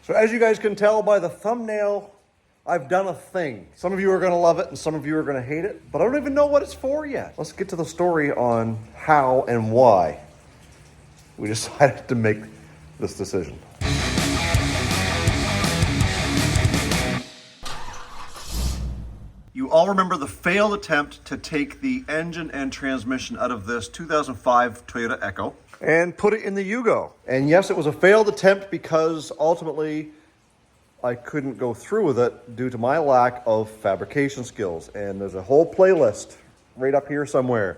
So as you guys can tell by the thumbnail, I've done a thing. Some of you are gonna love it and some of you are gonna hate it, but I don't even know what it's for yet. Let's get to the story on how and why we decided to make this decision. You all remember the failed attempt to take the engine and transmission out of this 2005 Toyota Echo and put it in the Yugo. And yes, it was a failed attempt because ultimately I couldn't go through with it due to my lack of fabrication skills. And there's a whole playlist right up here somewhere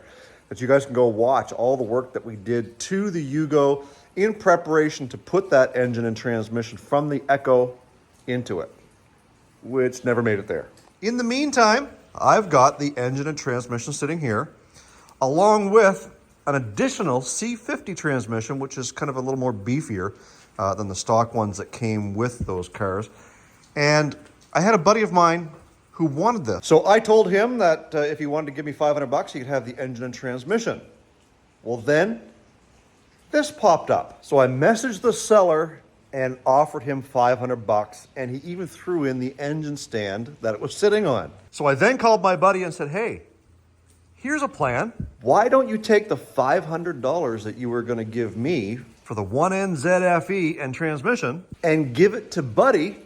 that you guys can go watch all the work that we did to the Yugo in preparation to put that engine and transmission from the Echo into it, which never made it there. In the meantime, I've got the engine and transmission sitting here, along with an additional C50 transmission, which is kind of a little more beefier than the stock ones that came with those cars. And I had a buddy of mine who wanted this. So I told him that if he wanted to give me $500, he could have the engine and transmission. Well, then this popped up. So I messaged the seller and offered him $500, and he even threw in the engine stand that it was sitting on. So I then called my buddy and said, hey, here's a plan. Why don't you take the $500 that you were gonna give me for the 1NZ and transmission and give it to Buddy,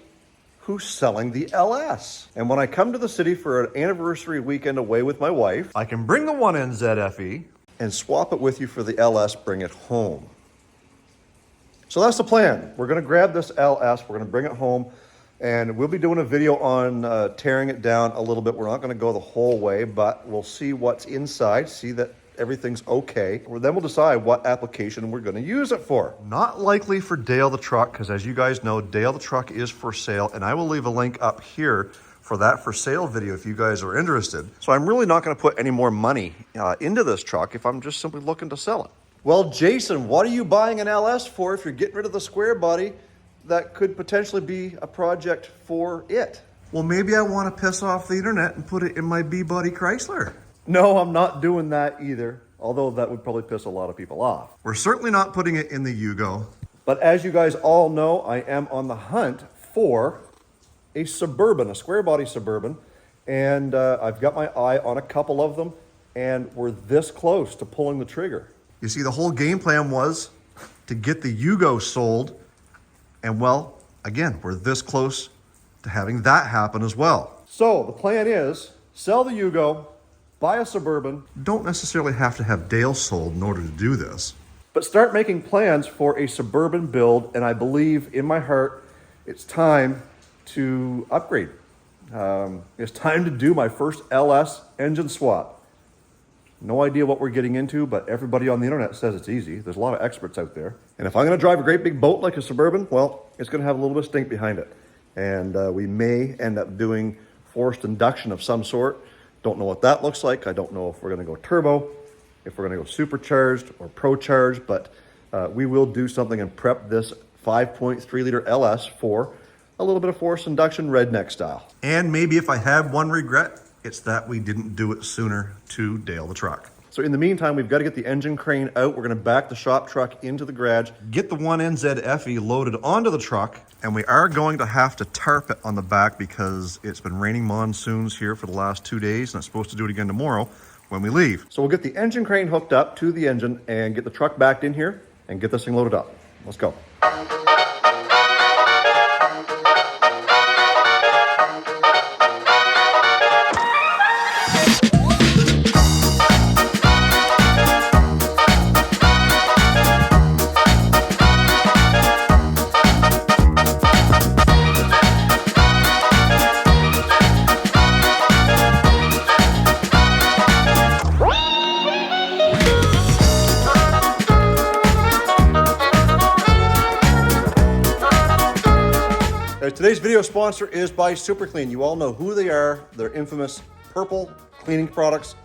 who's selling the LS. And when I come to the city for an anniversary weekend away with my wife, I can bring the 1NZ and swap it with you for the LS, bring it home. So that's the plan. We're gonna grab this LS, we're gonna bring it home, and we'll be doing a video on tearing it down a little bit. We're not gonna go the whole way, but we'll see what's inside, see that everything's okay. Then we'll decide what application we're gonna use it for. Not likely for Dale the truck, because as you guys know, Dale the truck is for sale, and I will leave a link up here for that for sale video if you guys are interested. So I'm really not gonna put any more money into this truck if I'm just simply looking to sell it. Well, Jason, what are you buying an LS for if you're getting rid of the square body that could potentially be a project for it? Well, maybe I want to piss off the internet and put it in my B-body Chrysler. No, I'm not doing that either, although that would probably piss a lot of people off. We're certainly not putting it in the Yugo. But as you guys all know, I am on the hunt for a Suburban, a square body Suburban, and I've got my eye on a couple of them, and we're this close to pulling the trigger. You see, the whole game plan was to get the Yugo sold, and well, again, we're this close to having that happen as well. So the plan is sell the Yugo, buy a Suburban. Don't necessarily have to have Dale sold in order to do this, but start making plans for a Suburban build, and I believe in my heart it's time to upgrade. It's time to do my first LS engine swap. No idea what we're getting into, but everybody on the internet says it's easy. There's a lot of experts out there. And if I'm gonna drive a great big boat like a Suburban, well, it's gonna have a little bit of stink behind it. And we may end up doing forced induction of some sort. Don't know what that looks like. I don't know if we're gonna go turbo, if we're gonna go supercharged or pro-charged, but we will do something and prep this 5.3 liter LS for a little bit of forced induction redneck style. And maybe if I have one regret, it's that we didn't do it sooner to Dale the truck. So in the meantime, we've got to get the engine crane out. We're going to back the shop truck into the garage, get the 1NZ loaded onto the truck, and we are going to have to tarp it on the back because it's been raining monsoons here for the last 2 days, and it's supposed to do it again tomorrow when we leave. So we'll get the engine crane hooked up to the engine and get the truck backed in here and get this thing loaded up. Let's go. Today's video sponsor is by SUPERCLEAN. You all know who they are. They're infamous purple cleaning products.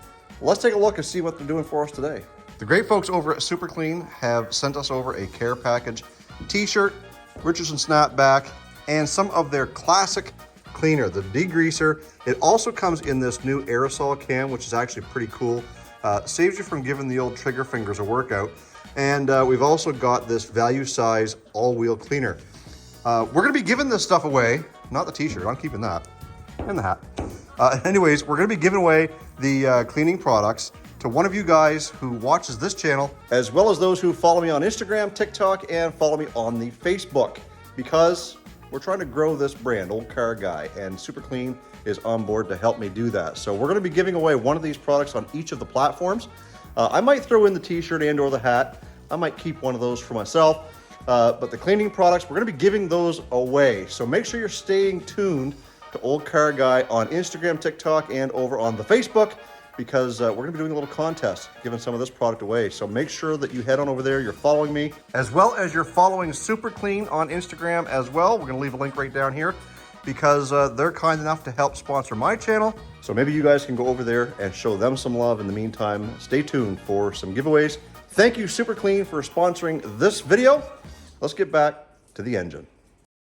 Let's take a look and see what they're doing for us today. The great folks over at SUPERCLEAN have sent us over a care package t-shirt, Richardson snapback, and some of their classic cleaner, the degreaser. It also comes in this new aerosol can, which is actually pretty cool. Saves you from giving the old trigger fingers a workout. And we've also got this value size all-wheel cleaner. We're going to be giving this stuff away. Not the t-shirt, I'm keeping that. And the hat. Anyways, we're going to be giving away the cleaning products to one of you guys who watches this channel, as well as those who follow me on Instagram, TikTok, and follow me on the Facebook, because we're trying to grow this brand, Olde Carr Guy, and SUPERCLEAN is on board to help me do that. So we're going to be giving away one of these products on each of the platforms. I might throw in the t-shirt and or the hat. I might keep one of those for myself. But the cleaning products, we're going to be giving those away. So make sure you're staying tuned to Olde Carr Guy on Instagram, TikTok, and over on the Facebook, because we're going to be doing a little contest, giving some of this product away. So make sure that you head on over there, you're following me, as well as you're following SUPERCLEAN on Instagram as well. We're going to leave a link right down here, because they're kind enough to help sponsor my channel. So maybe you guys can go over there and show them some love. In the meantime, stay tuned for some giveaways. Thank you, SUPERCLEAN, for sponsoring this video. Let's get back to the engine.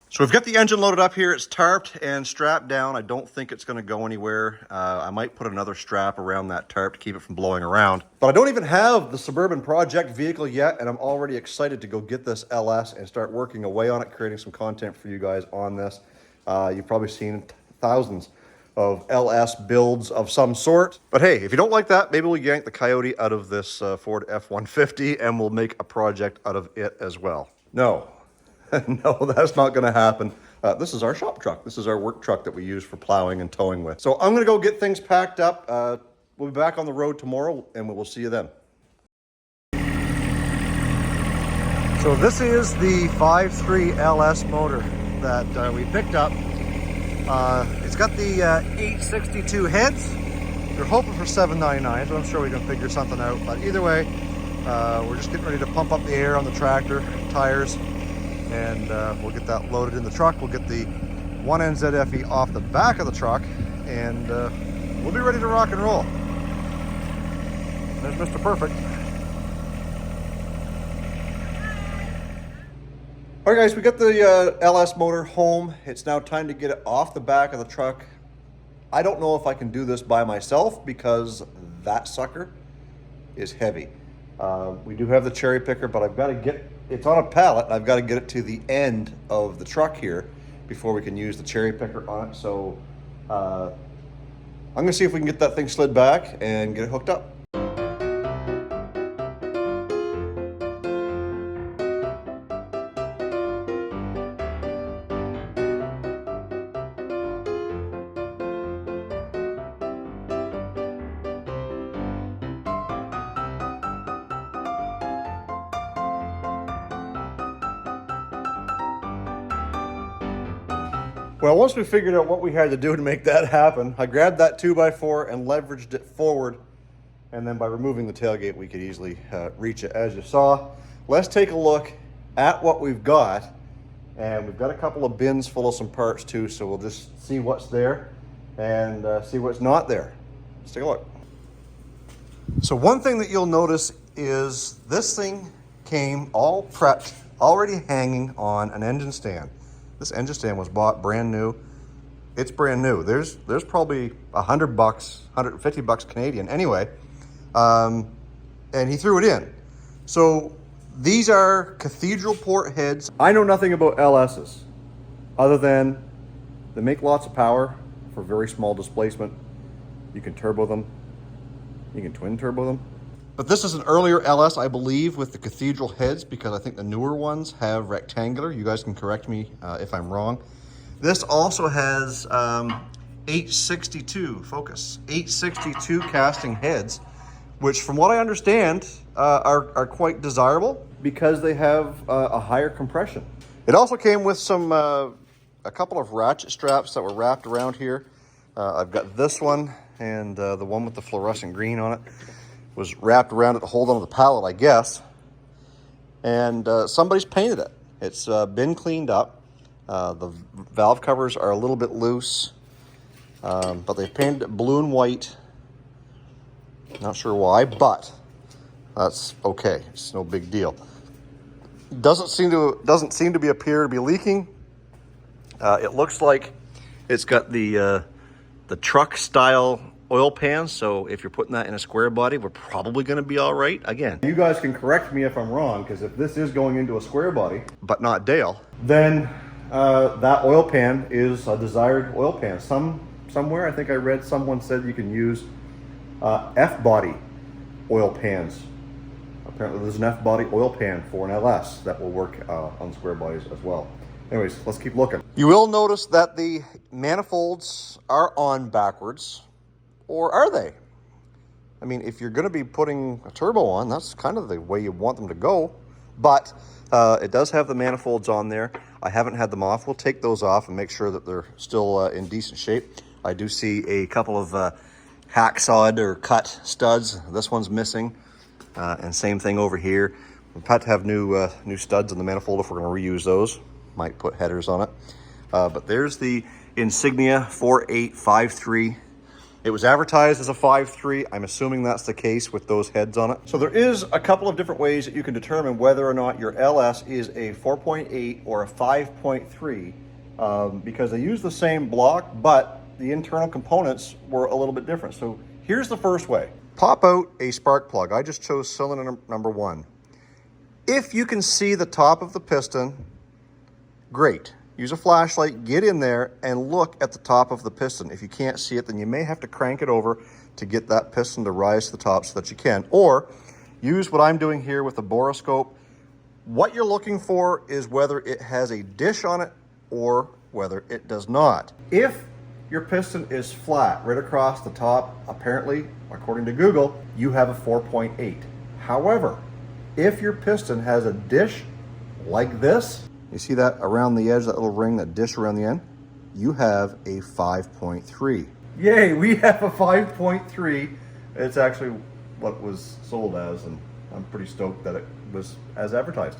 So we've got the engine loaded up here. It's tarped and strapped down. I don't think it's going to go anywhere. I might put another strap around that tarp to keep it from blowing around. But I don't even have the Suburban Project vehicle yet, and I'm already excited to go get this LS and start working away on it, creating some content for you guys on this. You've probably seen thousands of LS builds of some sort. But hey, if you don't like that, maybe we'll yank the Coyote out of this Ford F-150 and we'll make a project out of it as well. No. No, that's not going to happen. This is our shop truck. This is our work truck that we use for plowing and towing with. So I'm going to go get things packed up. We'll be back on the road tomorrow, and we'll see you then. So this is the 5.3 LS motor that we picked up. It's got the 862 heads. We're hoping for 799, so I'm sure we can figure something out. But either way, we're just getting ready to pump up the air on the tractor, tires, and we'll get that loaded in the truck. We'll get the 1NZFE off the back of the truck, and we'll be ready to rock and roll. There's Mr. Perfect. All right, guys, we got the LS motor home. It's now time to get it off the back of the truck. I don't know if I can do this by myself because that sucker is heavy. We do have the cherry picker, but I've got to get, it's on a pallet, and I've got to get it to the end of the truck here before we can use the cherry picker on it. So I'm gonna see if we can get that thing slid back and get it hooked up. Well, once we figured out what we had to do to make that happen, I grabbed that 2x4 and leveraged it forward. And then by removing the tailgate, we could easily reach it, as you saw. Let's take a look at what we've got. And we've got a couple of bins full of some parts too, so we'll just see what's there and see what's not there. Let's take a look. So one thing that you'll notice is this thing came all prepped, already hanging on an engine stand. This engine stand was bought brand new. It's brand new. There's probably $100, $150 Canadian anyway. And he threw it in. So these are cathedral port heads. I know nothing about LSs other than they make lots of power for very small displacement. You can turbo them. You can twin turbo them. But this is an earlier LS, I believe, with the cathedral heads, because I think the newer ones have rectangular. You guys can correct me if I'm wrong. This also has 862, focus, 862 casting heads, which from what I understand are quite desirable because they have a higher compression. It also came with some, a couple of ratchet straps that were wrapped around here. I've got this one and the one with the fluorescent green on it. Was wrapped around it to hold onto the pallet, I guess. And somebody's painted it. It's been cleaned up. The valve covers are a little bit loose, but they've painted it blue and white. Not sure why, but that's okay. It's no big deal. Doesn't seem to appear to be leaking. It looks like it's got the truck style oil pan, so if you're putting that in a square body, we're probably going to be all right. Again, you guys can correct me if I'm wrong, because if this is going into a square body, but not Dale, then that oil pan is a desired oil pan. Somewhere I think I read someone said you can use F-body oil pans. Apparently there's an F-body oil pan for an LS that will work on square bodies as well. Anyways, let's keep looking. You will notice that the manifolds are on backwards, or are they? I mean, if you're going to be putting a turbo on, that's kind of the way you want them to go. But it does have the manifolds on there. I haven't had them off. We'll take those off and make sure that they're still in decent shape. I do see a couple of hacksawed or cut studs. This one's missing. And same thing over here. We've had to have new studs in the manifold if we're going to reuse those. Might put headers on it. But there's the Insignia 4853. It was advertised as a 5.3. I'm assuming that's the case with those heads on it. So there is a couple of different ways that you can determine whether or not your LS is a 4.8 or a 5.3 because they use the same block, but the internal components were a little bit different. So here's the first way. Pop out a spark plug. I just chose cylinder number 1. If you can see the top of the piston, great. Use a flashlight, get in there, and look at the top of the piston. If you can't see it, then you may have to crank it over to get that piston to rise to the top so that you can. Or use what I'm doing here with the borescope. What you're looking for is whether it has a dish on it or whether it does not. If your piston is flat right across the top, apparently, according to Google, you have a 4.8. However, if your piston has a dish like this, you see that around the edge, that little ring, that dish around the end? You have a 5.3. Yay, we have a 5.3. It's actually what was sold as, and I'm pretty stoked that it was as advertised.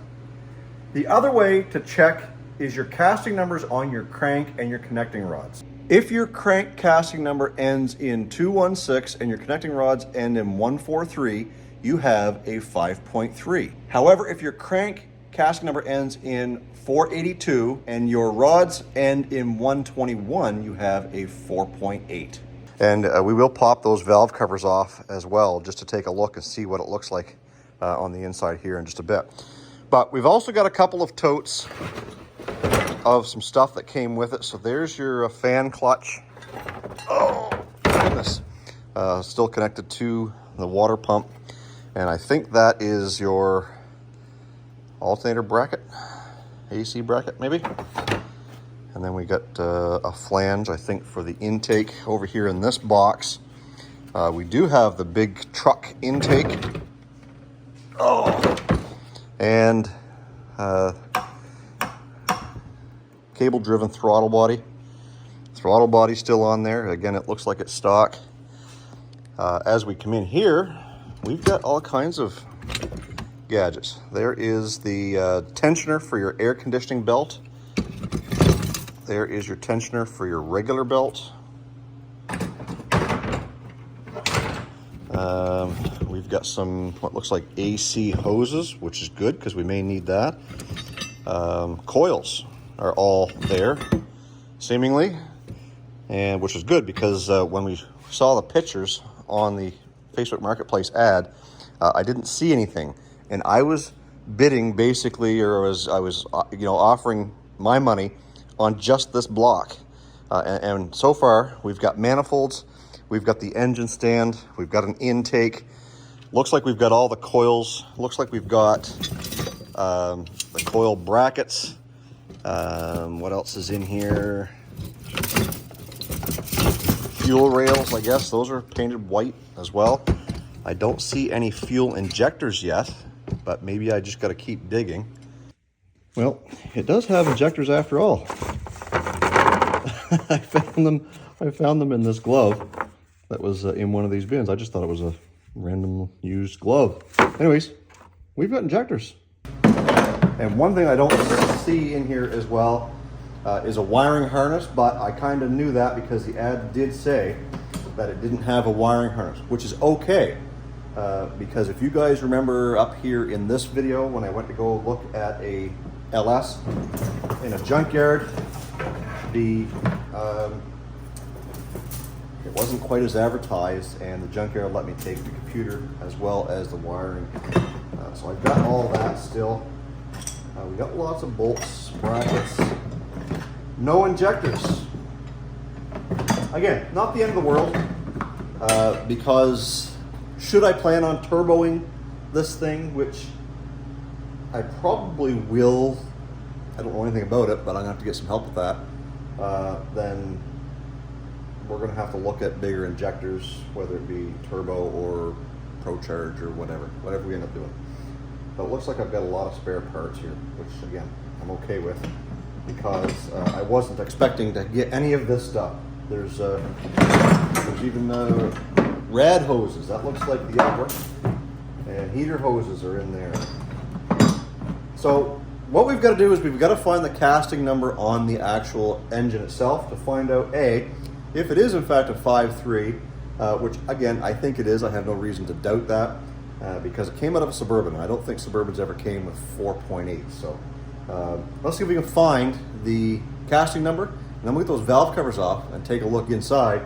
The other way to check is your casting numbers on your crank and your connecting rods. If your crank casting number ends in 216 and your connecting rods end in 143, you have a 5.3. However, if your crank casting number ends in 482 and your rods end in 121, you have a 4.8. And we will pop those valve covers off as well, just to take a look and see what it looks like on the inside here in just a bit. But we've also got a couple of totes of some stuff that came with it. So there's your fan clutch. Oh, goodness. Still connected to the water pump. And I think that is your alternator bracket, AC bracket maybe. And then we got a flange, I think, for the intake over here in this box. We do have the big truck intake. Oh, and cable-driven throttle body. Throttle body still on there. Again, it looks like it's stock. As we come in here, we've got all kinds of gadgets. There is the tensioner for your air conditioning belt. There is your tensioner for your regular belt. We've got some what looks like AC hoses, which is good because we may need that. Coils are all there, seemingly, and which is good because when we saw the pictures on the Facebook Marketplace ad, I didn't see anything. And I was bidding basically, or I was offering my money on just this block. And so far, we've got manifolds, we've got the engine stand, we've got an intake. Looks like we've got all the coils. Looks like we've got the coil brackets. What else is in here? Fuel rails, I guess. Those are painted white as well. I don't see any fuel injectors yet, but maybe I just got to keep digging. Well, it does have injectors after all. I found them in this glove that was in one of these bins. I just thought it was a random used glove. Anyways, we've got injectors. And one thing I don't see in here as well is a wiring harness, but I kind of knew that because the ad did say that it didn't have a wiring harness, which is okay. Because if you guys remember up here in this video when I went to go look at a LS in a junkyard, it wasn't quite as advertised, and the junkyard let me take the computer as well as the wiring. So I've got all that still. We got lots of bolts, brackets, no injectors. Again, not the end of the world, because should I plan on turboing this thing, which I probably will, I don't know anything about it, but I'm gonna have to get some help with that, then we're gonna have to look at bigger injectors, whether it be turbo or ProCharge or whatever we end up doing. But it looks like I've got a lot of spare parts here, which again, I'm okay with, because I wasn't expecting to get any of this stuff. There's even rad hoses. That looks like the upper. And heater hoses are in there. So what we've got to do is we've got to find the casting number on the actual engine itself to find out, A, if it is in fact a 5.3, which again, I think it is. I have no reason to doubt that, because it came out of a Suburban. I don't think Suburbans ever came with 4.8. So let's see if we can find the casting number, and then we'll get those valve covers off and take a look inside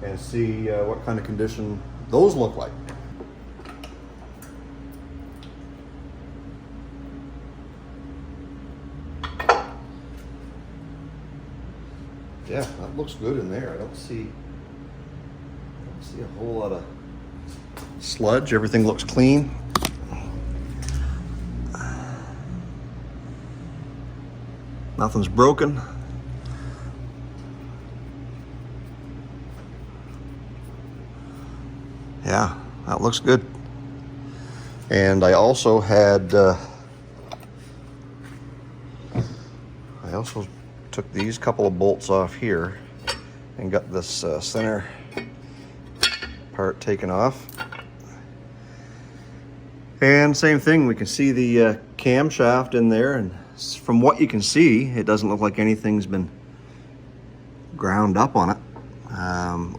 and see what kind of condition those look like. Yeah, that looks good in there. I don't see a whole lot of sludge. Everything looks clean. Nothing's broken. Yeah, that looks good. And I also had, I also took these couple of bolts off here and got this center part taken off. And same thing, we can see the camshaft in there, and from what you can see, it doesn't look like anything's been ground up on it.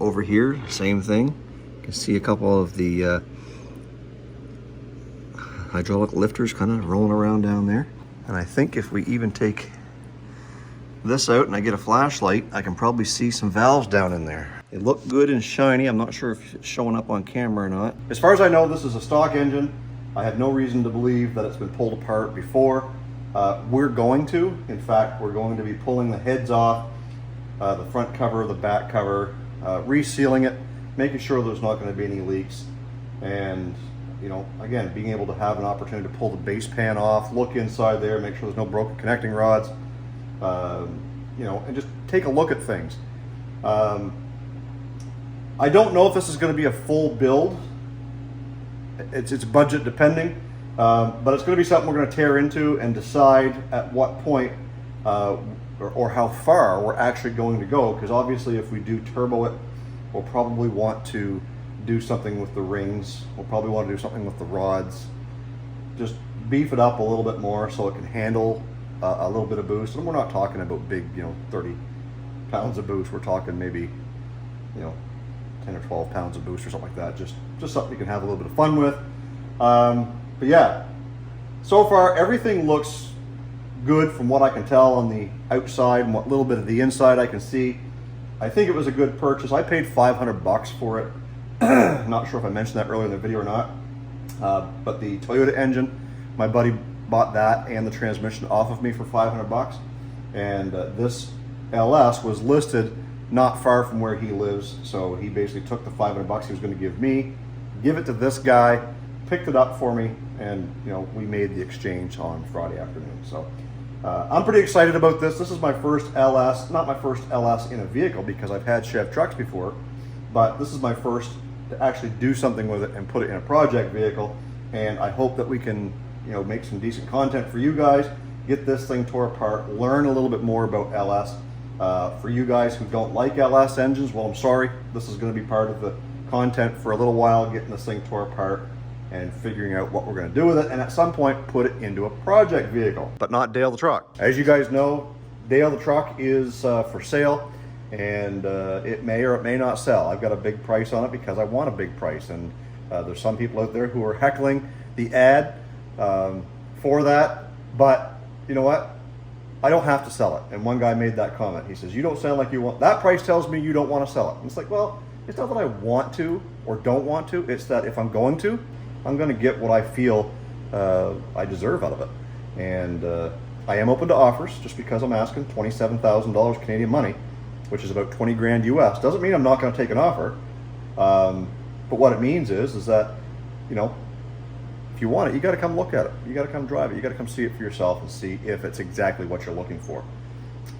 Over here, same thing. You can see a couple of the hydraulic lifters kind of rolling around down there. And I think if we even take this out and I get a flashlight, I can probably see some valves down in there. They look good and shiny. I'm not sure if it's showing up on camera or not. As far as I know, this is a stock engine. I have no reason to believe that it's been pulled apart before. We're going to. In fact, we're going to be pulling the heads off, the front cover, the back cover, resealing it, making sure there's not going to be any leaks. And, you know, again, being able to have an opportunity to pull the base pan off, look inside there, make sure there's no broken connecting rods, you know, and just take a look at things. I don't know if this is going to be a full build. It's budget depending, but it's going to be something we're going to tear into and decide at what point or how far we're actually going to go, because obviously if we do turbo it, we'll probably want to do something with the rings. We'll probably want to do something with the rods. Just beef it up a little bit more so it can handle a little bit of boost. And we're not talking about big, you know, 30 pounds of boost. We're talking maybe, you know, 10 or 12 pounds of boost or something like that. Just something you can have a little bit of fun with. But yeah, so far everything looks good from what I can tell on the outside and what little bit of the inside I can see. I think it was a good purchase. I paid $500 for it. Not sure if I mentioned that earlier in the video or not. But the Toyota engine, my buddy bought that and the transmission off of me for $500. And this LS was listed not far from where he lives. So he basically took the $500 he was going to give me, give it to this guy, picked it up for me, and you know, we made the exchange on Friday afternoon. So I'm pretty excited about this. This is my first LS, not my first LS in a vehicle, because I've had Chev trucks before, but this is my first to actually do something with it and put it in a project vehicle. And I hope that we can, you know, make some decent content for you guys, get this thing tore apart, learn a little bit more about LS. For you guys who don't like LS engines, well, I'm sorry. This is going to be part of the content for a little while, getting this thing tore apart and figuring out what we're going to do with it, and at some point put it into a project vehicle, but not Dale the truck. As you guys know, Dale the truck is for sale, and it may or it may not sell. I've got a big price on it because I want a big price, and there's some people out there who are heckling the ad for that, but you know what? I don't have to sell it. And one guy made that comment. He says, you don't sound like you want, that price tells me you don't want to sell it. And it's like, well, it's not that I want to or don't want to. It's that if I'm going to get what I feel I deserve out of it. And I am open to offers just because I'm asking $27,000 Canadian money, which is about 20 grand US. Doesn't mean I'm not going to take an offer. But what it means is that, you know, if you want it, you got to come look at it. You got to come drive it. You got to come see it for yourself and see if it's exactly what you're looking for.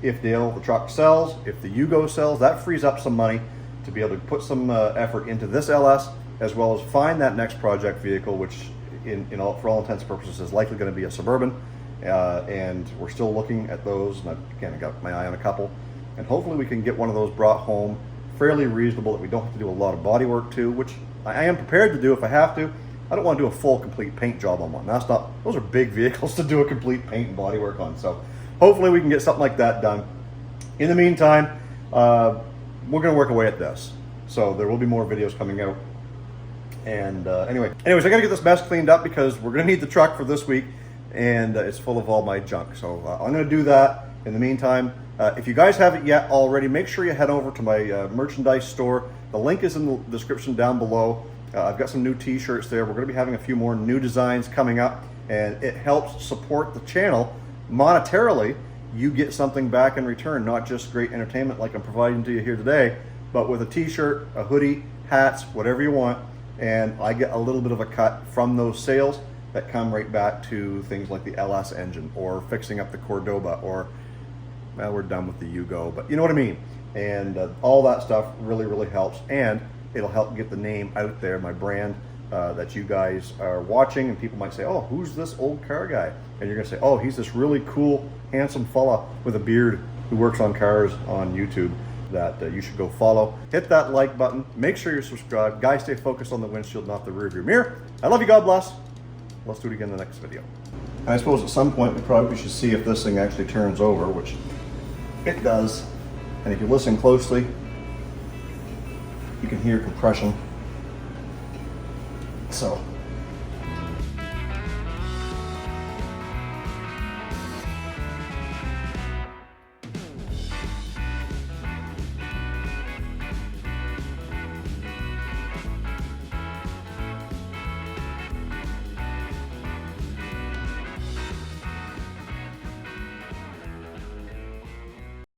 If the truck sells, if the Yugo sells, that frees up some money to be able to put some effort into this LS, as well as find that next project vehicle, which for all intents and purposes is likely going to be a Suburban. And we're still looking at those, and I've got my eye on a couple. And hopefully we can get one of those brought home fairly reasonable that we don't have to do a lot of body work to, which I am prepared to do if I have to. I don't want to do a full complete paint job on one. Those are big vehicles to do a complete paint and body work on. So hopefully we can get something like that done. In the meantime, we're going to work away at this. So there will be more videos coming out. And anyways, I got to get this mess cleaned up because we're going to need the truck for this week, and it's full of all my junk. So I'm going to do that. In the meantime, if you guys haven't yet already, make sure you head over to my merchandise store. The link is in the description down below. I've got some new t-shirts there. We're going to be having a few more new designs coming up, and it helps support the channel monetarily. You get something back in return, not just great entertainment like I'm providing to you here today, but with a t-shirt, a hoodie, hats, whatever you want, and I get a little bit of a cut from those sales that come right back to things like the LS engine or fixing up the Cordoba, or, well, we're done with the Yugo, but you know what I mean. And all that stuff really, really helps, and it'll help get the name out there, my brand, that you guys are watching, and people might say, oh, who's this Olde Carr guy? And you're gonna say, oh, he's this really cool, handsome fella with a beard who works on cars on YouTube that you should go follow. Hit that like button, make sure you're subscribed. Guys, stay focused on the windshield, not the rear view mirror. I love you, God bless. Let's do it again in the next video. I suppose at some point we probably should see if this thing actually turns over, which it does. And if you listen closely, you can hear compression. So